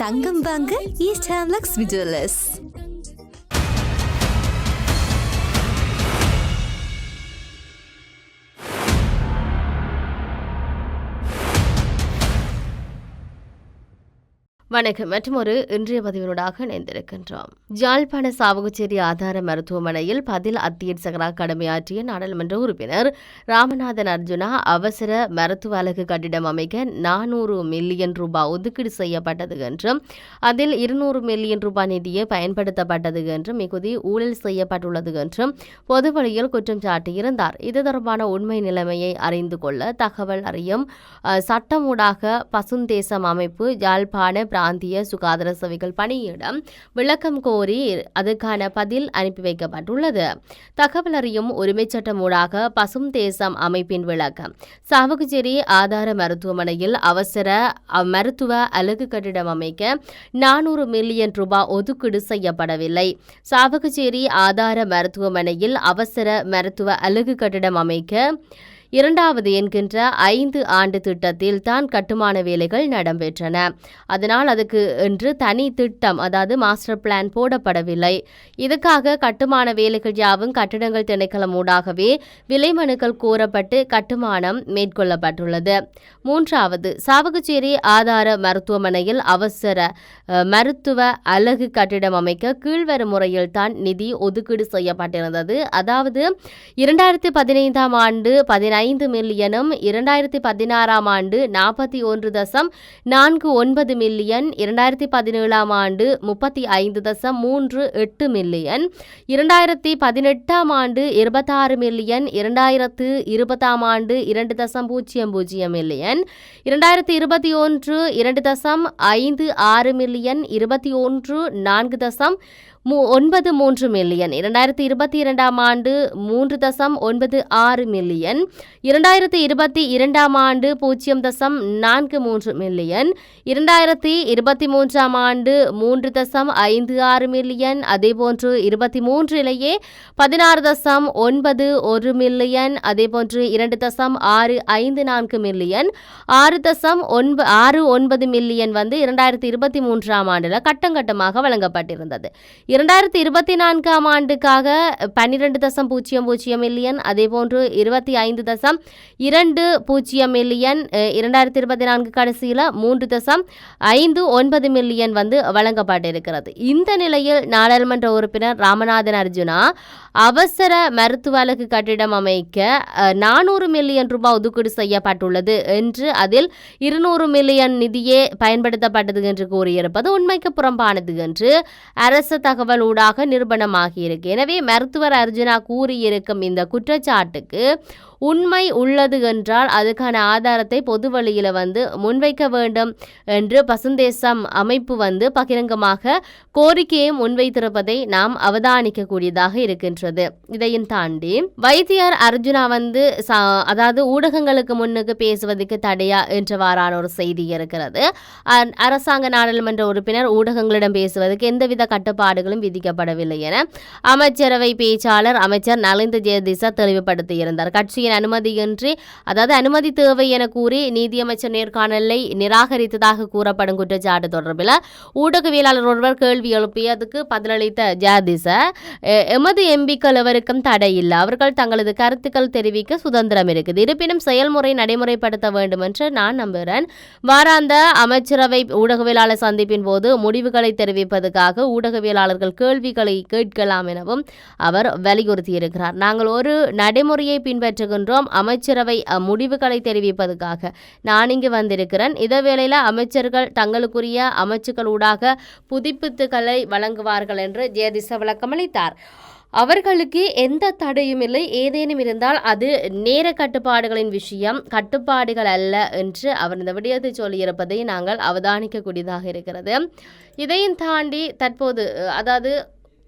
தங்கம் வாங்க ஈஸ்ட் ஹேம்லக்ஸ் விஜுவலர்ஸ். வணக்கம். மற்றும் ஒரு இன்றைய பதிவினூடாக இணைந்திருக்கின்றோம். யாழ்ப்பாண சாவகச்சேரி ஆதார மருத்துவமனையில் பதில் அத்தியட்சகராக கடமையாற்றிய நாடாளுமன்ற உறுப்பினர் ராமநாதன் அர்ஜுனா அவசர மருத்துவ அலகு கட்டிடம் அமைக்க 400 மில்லியன் ரூபாய் ஒதுக்கீடு செய்யப்பட்டது என்றும் அதில் 200 மில்லியன் ரூபாய் நிதியை பயன்படுத்தப்பட்டது என்றும் மிகுதி ஊழல் செய்யப்பட்டுள்ளது என்றும் பொதுவழியில் குற்றம் சாட்டியிருந்தார். இது தொடர்பான உண்மை நிலைமையை அறிந்து கொள்ள தகவல் அறியும் சட்டமூடாக பசுந்தேசம் அமைப்பு யாழ்ப்பாண பிராந்திய சுகாதார சேவைகள் பணியிடம் விளக்கம் கோரி அதுக்கான பதில் அனுப்பி வைக்கப்பட்டுள்ளது. தகவல் அறியும் உரிமை சட்டம் ஊடாக பசும் தேசம் அமைப்பின் விளக்கம்: சாவகச்சேரி ஆதார மருத்துவமனையில் அவசர மருத்துவ அலகு கட்டிடம் அமைக்க 400 மில்லியன் ரூபாய் ஒதுக்கீடு செய்யப்படவில்லை. சாவகச்சேரி ஆதார மருத்துவமனையில் அவசர மருத்துவ அலகு கட்டிடம் அமைக்க 2வது என்கின்ற 5 ஆண்டு திட்டத்தில் தான் கட்டுமான வேலைகள் நடைபெற்றன. அதனால் அதுக்கு என்று தனி திட்டம், அதாவது மாஸ்டர் பிளான் போடப்படவில்லை. இதுக்காக கட்டுமான வேலைகள் யாவும் கட்டிடங்கள் திணைக்களம் ஊடாகவே விலை மனுக்கள் கோரப்பட்டு கட்டுமானம் மேற்கொள்ளப்பட்டுள்ளது. 3வது, சாவகச்சேரி ஆதார மருத்துவமனையில் அவசர மருத்துவ அலகு கட்டிடம் அமைக்க கீழ்வரும் முறையில் தான் நிதி ஒதுக்கீடு செய்யப்பட்டிருந்தது. அதாவது 2015ஆம் ஆண்டு 15 மில்லியனும் 2016ஆம் ஆண்டு 41.49 மில்லியன், 2017ஆம் ஆண்டு 35.38 மில்லியன், 2018ஆம் ஆண்டு 26 மில்லியன், 2020ஆம் ஆண்டு 2.00 மில்லியன், 2021 2.56 மில்லியன், 21 4.93 மில்லியன், 2022ஆம் ஆண்டு 3.96 மில்லியன், 2022ஆம் ஆண்டு 0.43 மில்லியன், 2023ஆம் ஆண்டு 3.56 மில்லியன், அதேபோன்று 23லேயே 16.91 மில்லியன், அதேபோன்று 2.654 மில்லியன், 6.69 மில்லியன் 2023ஆம் ஆண்டில் கட்டங்கட்டமாக வழங்கப்பட்டிருந்தது. 2024ஆம் ஆண்டுக்காக 12.00 மில்லியன், அதேபோன்று 25.20 மில்லியன், 2024 கடைசியில் 3.59 மில்லியன் வழங்கப்பட்டிருக்கிறது. இந்த நிலையில் நாடாளுமன்ற உறுப்பினர் ராமநாதன் அர்ஜுனா அவசர மருத்துவ அலகு கட்டிடம் அமைக்க 400 மில்லியன் ரூபாய் ஒதுக்கீடு செய்யப்பட்டுள்ளது என்று அதில் 200 மில்லியன் நிதியே பயன்படுத்தப்பட்டது என்று கூறியிருப்பது உண்மைக்கு புறம்பானது என்று அரசு தகவல் ஊடாக நிரூபணமாகியிருக்கு. எனவே மருத்துவர் அர்ஜுனா கூறியிருக்கும் இந்த குற்றச்சாட்டுக்கு உண்மை உள்ளது என்றால் அதுக்கான ஆதாரத்தை பொது வழியில் முன்வைக்க வேண்டும் என்று பசுந்தேசம் அமைப்பு பகிரங்கமாக கோரிக்கையை முன்வைத்திருப்பதை நாம் அவதானிக்கக்கூடியதாக இருக்கின்றது. இதையும் தாண்டி வைத்தியர் அர்ஜுனா அதாவது ஊடகங்களுக்கு முன்னுக்கு பேசுவதற்கு தடையா என்றவாறான ஒரு செய்தி இருக்கிறது. அரசாங்க நாடாளுமன்ற உறுப்பினர் ஊடகங்களிடம் பேசுவதற்கு எந்தவித கட்டுப்பாடுகளும் விதிக்கப்படவில்லை என அமைச்சரவை பேச்சாளர் அமைச்சர் நலிந்த ஜெயதிச தெளிவுபடுத்தியிருந்தார். கட்சியின் அனுமதியின்றி, அதாவது அனுமதி தேவை என கூறி நீதியமைச்சர் நேர்காணலை நிராகரித்ததாக கூறப்படும் குற்றச்சாட்டு தொடர்பில் ஊடகவியலாளர் ஒருவர் கேள்வி எழுப்பியதுக்கு பதிலளித்த ஜெயதிச, எமது எம்பிக்கள் எவருக்கும் தடை இல்லை, அவர்கள் தங்களது கருத்துக்கள் தெரிவிக்க சுதந்திரம் இருக்குது, இருப்பினும் செயல்முறை நடைமுறைப்படுத்த வேண்டும் என்று நான் நம்புகிறேன். வாராந்த அமைச்சரவை ஊடகவியலாளர் சந்திப்பின் போது முடிவுகளை தெரிவிப்பதற்காக ஊடகவியலாளர்கள் கேள்விகளை கேட்கலாம் எனவும் அவர் வலியுறுத்தியிருக்கிறார். நாங்கள் ஒரு நடைமுறையை பின்பற்றுகின்றோம், அமைச்சரவை முடிவுகளை தெரிவிப்பதற்காக நான் இங்கு வந்திருக்கிறேன். இதே வேளையில் அமைச்சர்கள் தங்களுக்குரிய அமைச்சுக்களூடாக புதுப்பித்துக்களை வழங்குவார்கள் என்று ஜெயதிச விளக்கமளித்தார். அவர்களுக்கு எந்த தடையும் இல்லை, ஏதேனும் இருந்தால் அது நேர கட்டுப்பாடுகளின் விஷயம், கட்டுப்பாடுகள் அல்ல என்று அவர் இந்த விடயத்தை சொல்லியிருப்பதை நாங்கள் அவதானிக்கக்கூடியதாக இருக்கிறது. இதையும் தாண்டி தற்போது அதாவது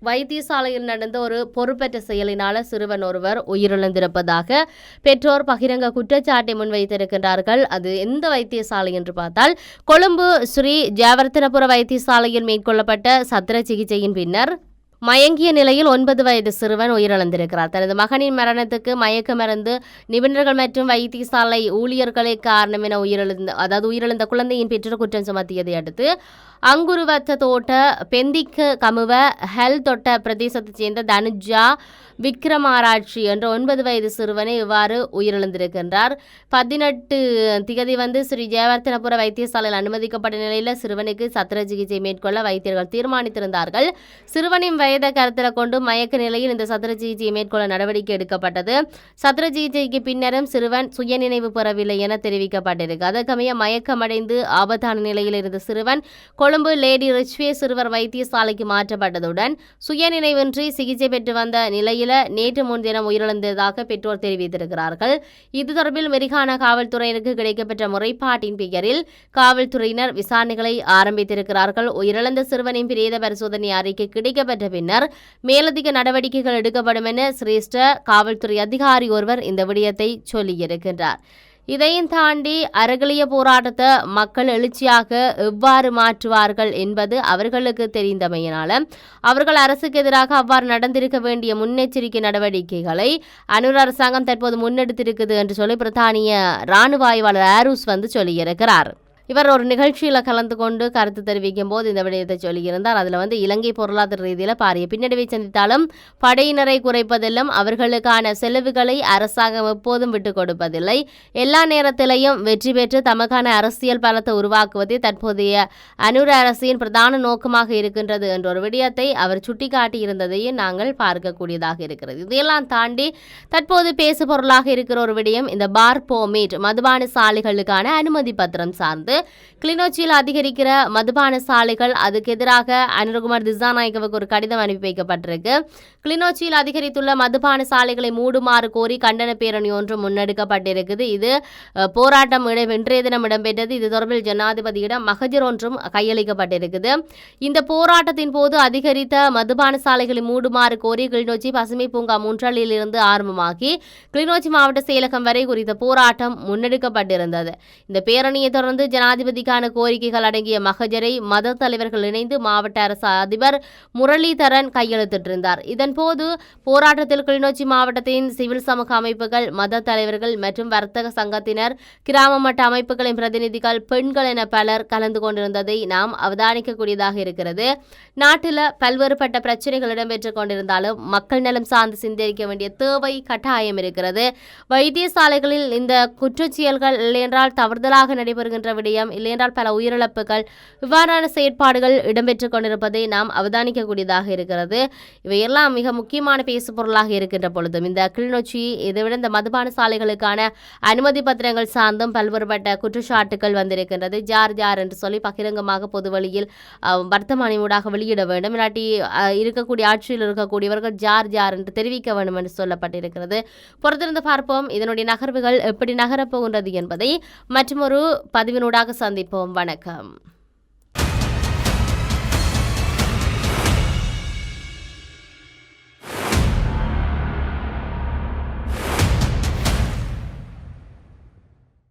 வைத்தியசாலையில் நடந்த ஒரு பொறுப்பற்ற செயலினால சிறுவன் ஒருவர் உயிரிழந்திருப்பதாக பெற்றோர் பகிரங்க குற்றச்சாட்டை முன்வைத்திருக்கின்றார்கள். அது எந்த வைத்தியசாலை என்று பார்த்தால் கொழும்பு ஸ்ரீ ஜெயவர்தனபுர வைத்தியசாலையில் மேற்கொள்ளப்பட்ட சத்திர சிகிச்சையின் பின்னர் மயங்கிய நிலையில் 9 வயது சிறுவன் உயிரிழந்திருக்கிறார். தனது மகனின் மரணத்துக்கு மயக்க மருந்து நிபுணர்கள் மற்றும் வைத்தியசாலை ஊழியர்களே காரணம் என உயிரிழந்த குழந்தையின் பெற்றோர் குற்றம் சுமத்தியதை அடுத்து அங்குருவத்த தோட்ட பெந்திக்க கமுவ ஹெல் தொட்ட பிரதேசத்தைச் சேர்ந்த தனுஜா விக்ரமாராட்சி என்ற 9 வயது சிறுவனை இவ்வாறு உயிரிழந்திருக்கின்றார். 18 திகதி ஸ்ரீ ஜெயவர்த்தனபுர வைத்தியசாலையில் அனுமதிக்கப்பட்ட நிலையில் சிறுவனுக்கு சத்திர சிகிச்சை மேற்கொள்ள வைத்தியர்கள் தீர்மானித்திருந்தார்கள். சிறுவனின் வயதை கருத்தில் கொண்டு மயக்க நிலையில் இந்த சத்திர சிகிச்சையை மேற்கொள்ள நடவடிக்கை எடுக்கப்பட்டது. சத்திர சிகிச்சைக்கு பின்னரும் சிறுவன் சுயநினைவு பெறவில்லை என தெரிவிக்கப்பட்டிருக்கு. அதற்கமைய மயக்கமடைந்து ஆபத்தான நிலையில் இருந்த சிறுவன் கொழும்பு லேடி ரிச்வே சிறுவர் வைத்தியசாலைக்கு மாற்றப்பட்டதுடன் சுயநினைவின்றி சிகிச்சை பெற்று வந்த நிலையில் நேற்று முன்தினம் உயிரிழந்ததாக பெற்றோர் தெரிவித்திருக்கிறார்கள். இது தொடர்பில் மெரிகானா காவல்துறையினருக்கு கிடைக்கப்பெற்ற முறைப்பாட்டின் பெயரில் காவல்துறையினர் விசாரணைகளை ஆரம்பித்திருக்கிறார்கள். உயிரிழந்த சிறுவனின் பிரேத பரிசோதனை அறிக்கை கிடைக்கப்பெற்ற பின்னர் மேலதிக நடவடிக்கைகள் எடுக்கப்படும் என சிரேஷ்ட காவல்துறை அதிகாரி ஒருவர் இந்த விடயத்தை சொல்லியிருக்கின்றார். இதையும் தாண்டி அறகலிய போராட்டத்தை மக்கள் எழுச்சியாக எவ்வாறு மாற்றுவார்கள் என்பது அவர்களுக்கு தெரிந்தமையினால அவர்கள் அரசுக்கு எதிராக அவ்வாறு நடந்திருக்க வேண்டிய முன்னெச்சரிக்கை நடவடிக்கைகளை அனுர் அரசாங்கம் தற்போது முன்னெடுத்திருக்குது என்று சொல்லி பிரித்தானிய இராணுவ ஆய்வாளர் ஆரூஸ் சொல்லியிருக்கிறார். இவர் ஒரு நிகழ்ச்சியில் கலந்து கொண்டு கருத்து தெரிவிக்கும் போது இந்த விடயத்தை சொல்லியிருந்தார். அதில் இலங்கை பொருளாதார ரீதியில் பாரிய பின்னடைவை சந்தித்தாலும் படையினரை குறைப்பதிலும் அவர்களுக்கான செலவுகளை அரசாங்கம் எப்போதும் விட்டுக் கொடுப்பதில்லை. எல்லா நேரத்திலையும் வெற்றி பெற்று தமக்கான அரசியல் பலத்தை உருவாக்குவதே தற்போதைய அனுர அரசின் பிரதான நோக்கமாக இருக்கின்றது என்ற ஒரு விடயத்தை அவர் சுட்டிக்காட்டியிருந்ததையும் நாங்கள் பார்க்கக்கூடியதாக இருக்கிறது. இதையெல்லாம் தாண்டி தற்போது பேசு பொருளாக இருக்கிற ஒரு விடயம் இந்த பார் போமேட் மதுபான சாலைகளுக்கான அனுமதி பத்திரம் சார்ந்து கிளிநொச்சியில் அதிகரிக்கிற மதுபான சாலைகள் அதுக்கு எதிராக அனுரகுமார் திசாநாயக்கவுக்கு ஒரு கடிதம் அனுப்பி வைக்கப்பட்டிருக்கு. கிளிநொச்சியில் அதிகரித்துள்ள மதுபான சாலைகளை மூடுமாறு கோரி கண்டன பேரணி ஒன்று முன்னெடுக்கப்பட்டிருக்குது. இது போராட்டம் இன்றைய தினம் இடம்பெற்றது. இது தொடர்பில் ஜனாதிபதியிடம் மகஜர் ஒன்றும் கையளிக்கப்பட்டிருக்குது. இந்த போராட்டத்தின் போது அதிகரித்த மதுபான சாலைகளை மூடுமாறு கோரி கிளிநொச்சி பசுமை பூங்கா முன்றலில் இருந்து ஆரம்பமாகி கிளிநொச்சி மாவட்ட செயலகம் வரை குறித்த போராட்டம் முன்னெடுக்கப்பட்டிருந்தது. இந்த பேரணியை தொடர்ந்து ஜனாதிபதிக்கான கோரிக்கைகள் அடங்கிய மகஜரை மத தலைவர்கள் இணைந்து மாவட்ட அரசு அதிபர் முரளிதரன் கையெழுத்திட்டிருந்தார். இதன்போது போராட்டத்தில் கிளிநொச்சி மாவட்டத்தின் சிவில் சமூக அமைப்புகள், மத தலைவர்கள் மற்றும் வர்த்தக சங்கத்தினர், கிராம மட்ட அமைப்புகளின் பிரதிநிதிகள், பெண்கள் என பலர் கலந்து கொண்டிருந்ததை நாம் அவதானிக்கக்கூடியதாக இருக்கிறது. நாட்டில் பல்வேறுபட்ட பிரச்சனைகள் இடம்பெற்றுக் கொண்டிருந்தாலும் மக்கள் நலம் சார்ந்து சிந்திக்க வேண்டிய தேவை கட்டாயம் இருக்கிறது. வைத்தியசாலைகளில் இந்த குற்றச்செயல்கள் இல்லையென்றால் தவறுதலாக நடைபெறுகின்ற விடயம் இல்லையென்றால் பல உயிரிழப்புகள் இவ்வாறான செயற்பாடுகள் இடம்பெற்றுக் கொண்டிருப்பதை நாம் அவதானிக்கக்கூடியதாக இருக்கிறது. இவையெல்லாம் மிக முக்கியமான பேசு பொருளாக இருக்கின்ற பொழுதும் இந்த கிளிநொச்சி இதைவிட இந்த மதுபான சாலைகளுக்கான அனுமதி பத்திரங்கள் சார்ந்தும் பல்வேறுபட்ட குற்றச்சாட்டுகள் வந்திருக்கின்றது. ஜார் ஜார் என்று சொல்லி பகிரங்கமாக பொது வழியில் வர்த்தமானியூடாக வெளியிட வேண்டும், இல்லாட்டி இருக்கக்கூடிய ஆட்சியில் இருக்கக்கூடியவர்கள் ஜார் ஜார் என்று தெரிவிக்க வேண்டும் என்று சொல்லப்பட்டிருக்கிறது. பொறுத்திருந்து பார்ப்போம் இதனுடைய நகர்வுகள் எப்படி நகரப்போகின்றது என்பதை மற்றொரு பதிவினூடாக சந்திப்போம். வணக்கம்.